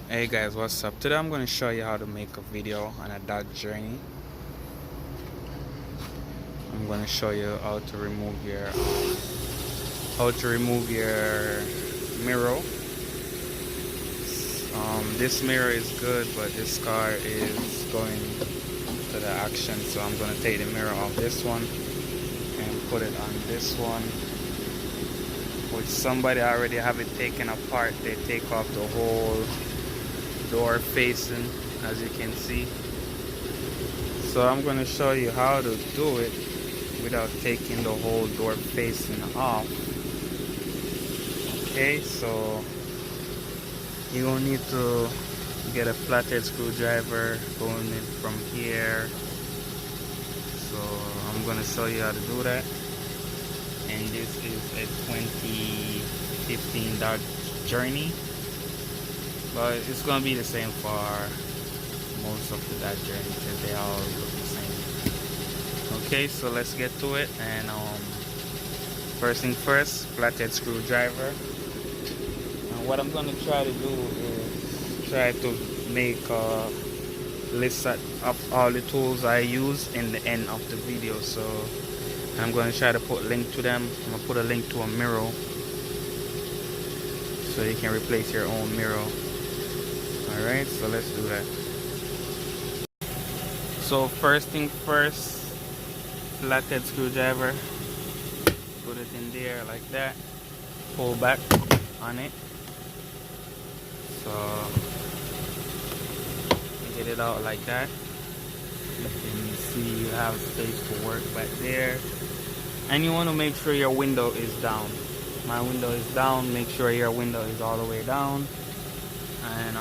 Hey guys, what's up? Today I'm going to show you how to make a video on a Dodge Journey. I'm going to show you how to remove your mirror. This mirror is good, but this car is going to the action, so I'm going to take the mirror off this one and put it on this one. Which somebody already have it taken apart. They take off the whole door facing, as you can see. So I'm going to show you how to do it without taking the whole door facing off. Okay, so you're going to need to get a flathead screwdriver going in from here. So I'm going to show you how to do that. And this is a 2015 Dodge Journey, but it's going to be the same for most of the Dodge Journey because they all look the same. Okay, so let's get to it. And first thing first, flathead screwdriver. And what I'm going to try to do is try to make a list of all the tools I use in the end of the video. So I'm going to try to put a link to them. I'm going to put a link to a mirror so you can replace your own mirror. Alright, so let's do that. So first thing first, flathead screwdriver, put it in there like that, pull back on it, so get it out like that. You can see you have space to work back there, and you want to make sure your window is down. My window is down. Make sure your window is all the way down, and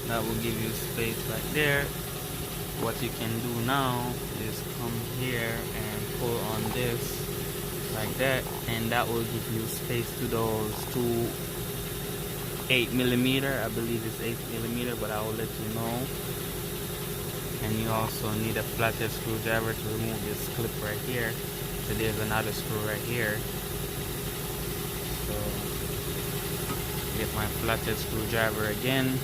that will give you space right there. What you can do now is come here and pull on this like that, and that will give you space to those two 8mm. I believe it's 8mm, but I will let you know. And you also need a flathead screwdriver to remove this clip right here. So there's another screw right here. So get my flathead screwdriver again.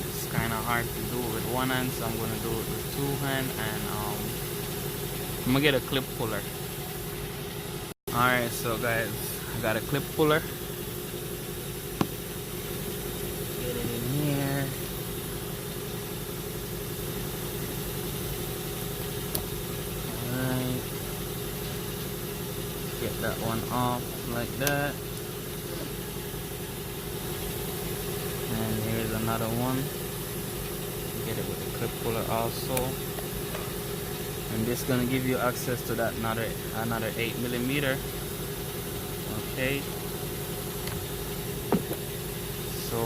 It's kind of hard to do with one hand, so I'm going to do it with two hands, and I'm going to get a clip puller. Alright, so guys, I got a clip puller. Get it in here. Alright. Get that one off like that. And here's another one. Get it with the clip puller also. And this is gonna give you access to that another 8mm. Okay. So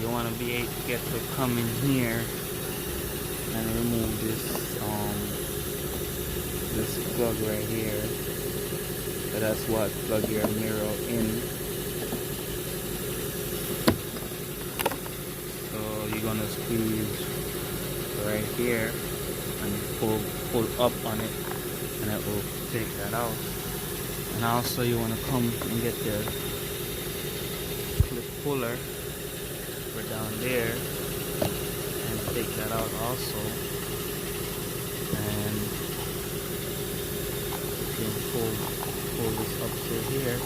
you wanna be able to get to come in here and remove this plug right here. So that's what plug your mirror in. So you're gonna squeeze right here and pull up on it, and it will take that out. And also you want to come and get the clip puller for down there and take that out also. And you can pull this up to here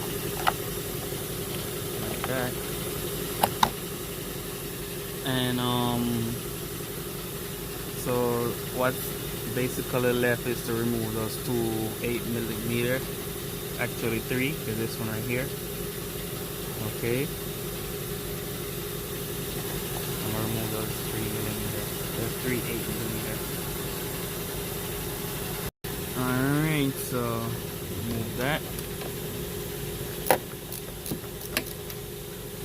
like that. And so what's basically left is to remove those two 8mm, actually three, because this one right here. Okay, I'm gonna remove those 3mm, those three 8mm. Alright, so remove that.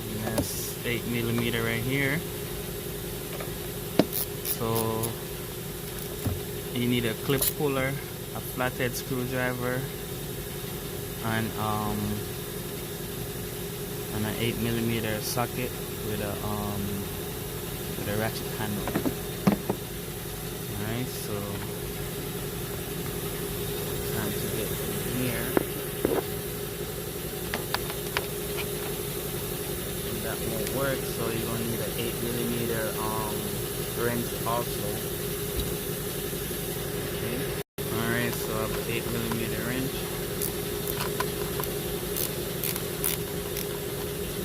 And that's 8mm right here. So you need a clip puller, a flathead screwdriver, and an 8mm socket with a ratchet handle. Alright, so time to get in here. part, so you're gonna need an 8mm wrench also. Okay. Alright, so I have an 8mm wrench.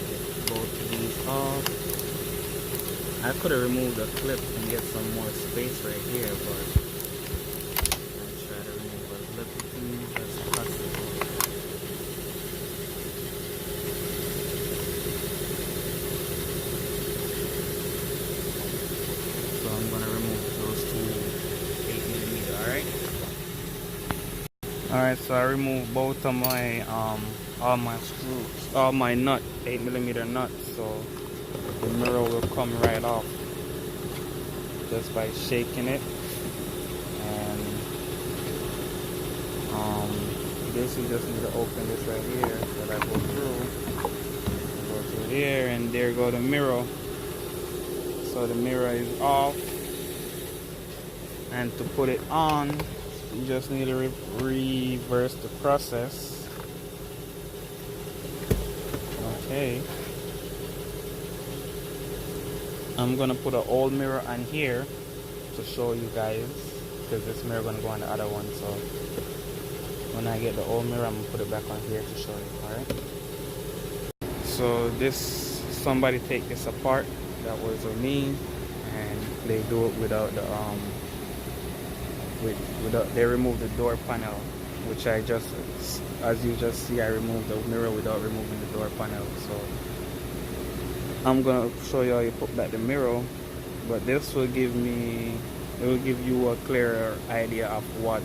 Get both of these off. I could have removed the clip and get some more space right here, but I'll try to remove as little things as possible. So I'm gonna remove those two 8mm, alright? Alright, so I removed both of my all my screws, all my nut, 8mm nuts, so the mirror will come right off just by shaking it. And this you just need to open this right here that I go through here, and there go the mirror. So the mirror is off, and to put it on you just need to reverse the process. Okay, I'm gonna put an old mirror on here to show you guys, because this mirror gonna go on the other one. So when I get the old mirror, I'm gonna put it back on here to show you. Alright, so this, somebody take this apart. That was with me, and they do it without the they remove the door panel, which I just, as you just see, I removed the mirror without removing the door panel. So I'm gonna show you how you put back the mirror, but this will give me, it will give you a clearer idea of what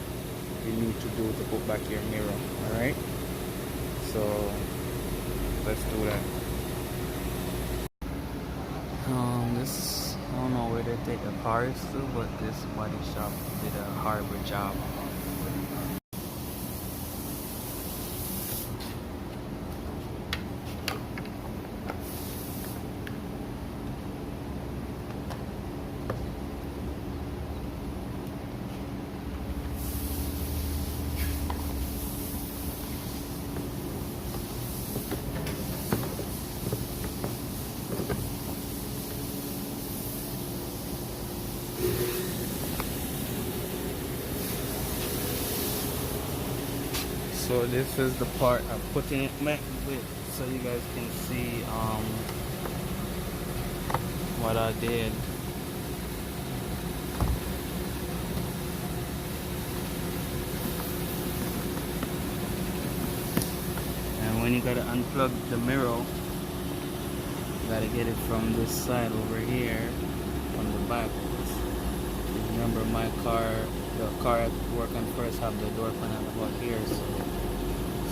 you need to do to put back your mirror. All right, so let's do that. This, I don't know where they take the cars to, but this body shop did a horrible job. So this is the part I'm putting it back with, so you guys can see what I did. And when you gotta unplug the mirror, you gotta get it from this side over here, from the back. Remember my car, the car I work on first have the door panel about here, so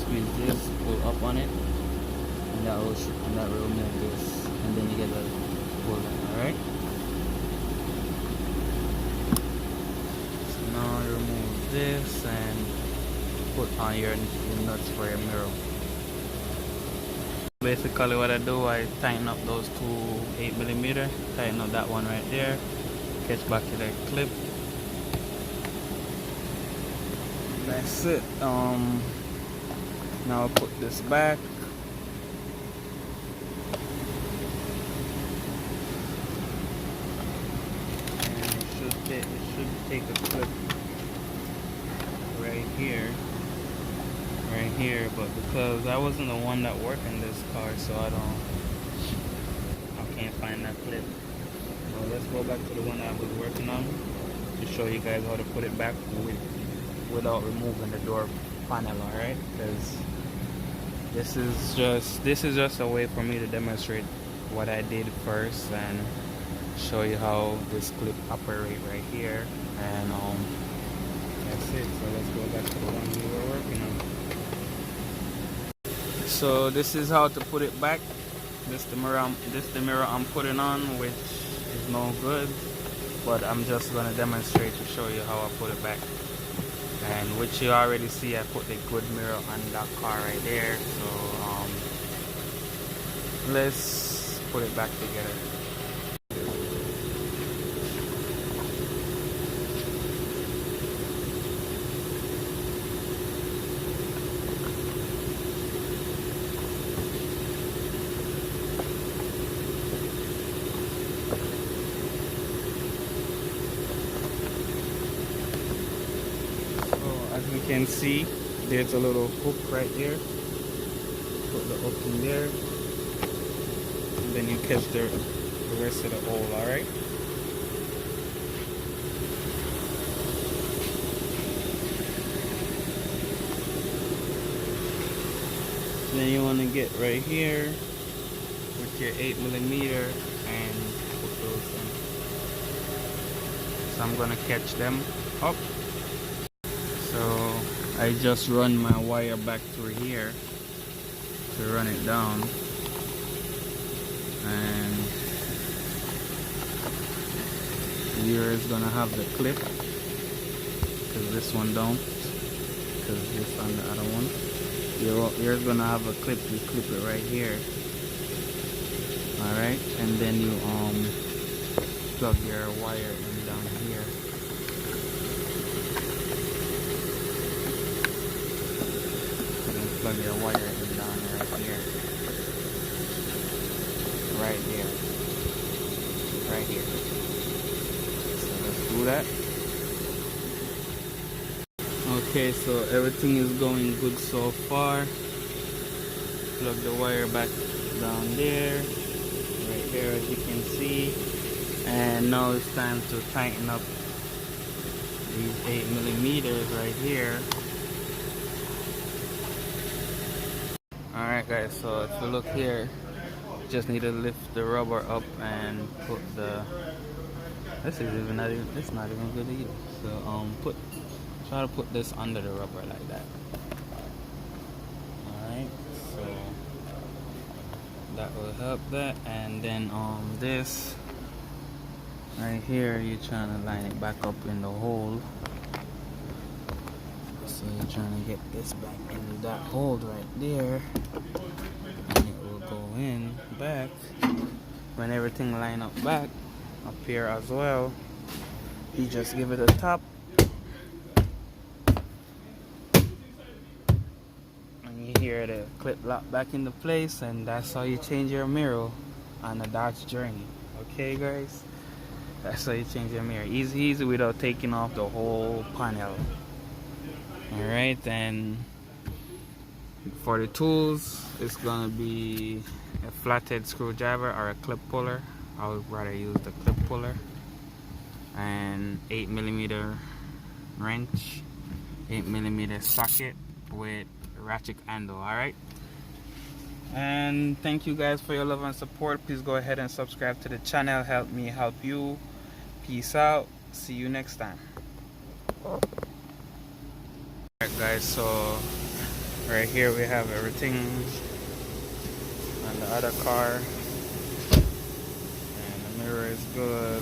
squeeze this, pull up on it, and that will remove this, and then you get the pull in. Alright, so now you remove this and put on your nuts for your mirror. Basically what I do, I tighten up those two 8mm, tighten up that one right there, catch back to the clip. That's it. Now I'll put this back. And it should take a clip right here, but because I wasn't the one that worked in this car, so I can't find that clip. So let's go back to the one I was working on to show you guys how to put it back without removing the door panel. Alright, because this is just a way for me to demonstrate what I did first and show you how this clip operate right here. And that's it. So let's go back to the one we were working on. So this is how to put it back. This the mirror I'm putting on, which is no good, but I'm just gonna demonstrate to show you how I put it back. And which you already see, I put the good mirror on that car right there. So let's put it back together. can see, there's a little hook right there. Put the hook in there, and then you catch the rest of the hole. All right. Then you want to get right here with your 8mm and put those in. So I'm gonna catch them up. So I just run my wire back through here to run it down, and here is gonna have the clip because this one don't, because this on the other one. You're gonna have a clip. You clip it right here. All right, and then you plug your wire in down here. Plug your wire in down right here. Right here. Right here. So let's do that. Okay, so everything is going good so far. Plug the wire back down there. Right here, as you can see. And now it's time to tighten up these 8mm right here. Alright guys, so if you look here, just need to lift the rubber up and put the, this is even not even, it's not even good either. So try to put this under the rubber like that. Alright, so that will help that. And then this right here, you're trying to line it back up in the hole. So you're trying to get this back in that hole right there, and it will go in back when everything line up back up here as well. You just give it a tap, and you hear the clip lock back into place, and that's how you change your mirror on a Dodge Journey. Okay guys, that's how you change your mirror, easy without taking off the whole panel. Alright, and for the tools, it's gonna be a flathead screwdriver or a clip puller. I would rather use the clip puller. And 8mm wrench, 8mm socket with ratchet handle. Alright, and thank you guys for your love and support. Please go ahead and subscribe to the channel. Help me help you. Peace out. See you next time. Alright guys, so right here we have everything on the other car, and the mirror is good,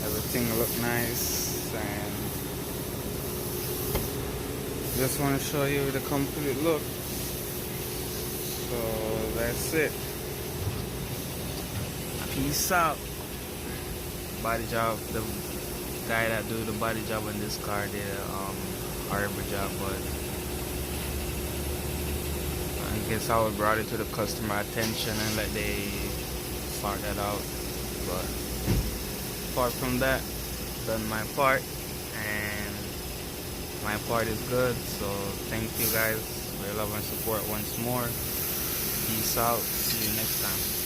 everything look nice, and just want to show you the complete look. So that's it. Peace out. Body job, the guy that do the body job on this car did a horrible job, but I guess I would brought it to the customer attention and let they sort that out. But apart from that, done my part, and my part is good. So thank you guys for your love and support once more. Peace out. See you next time.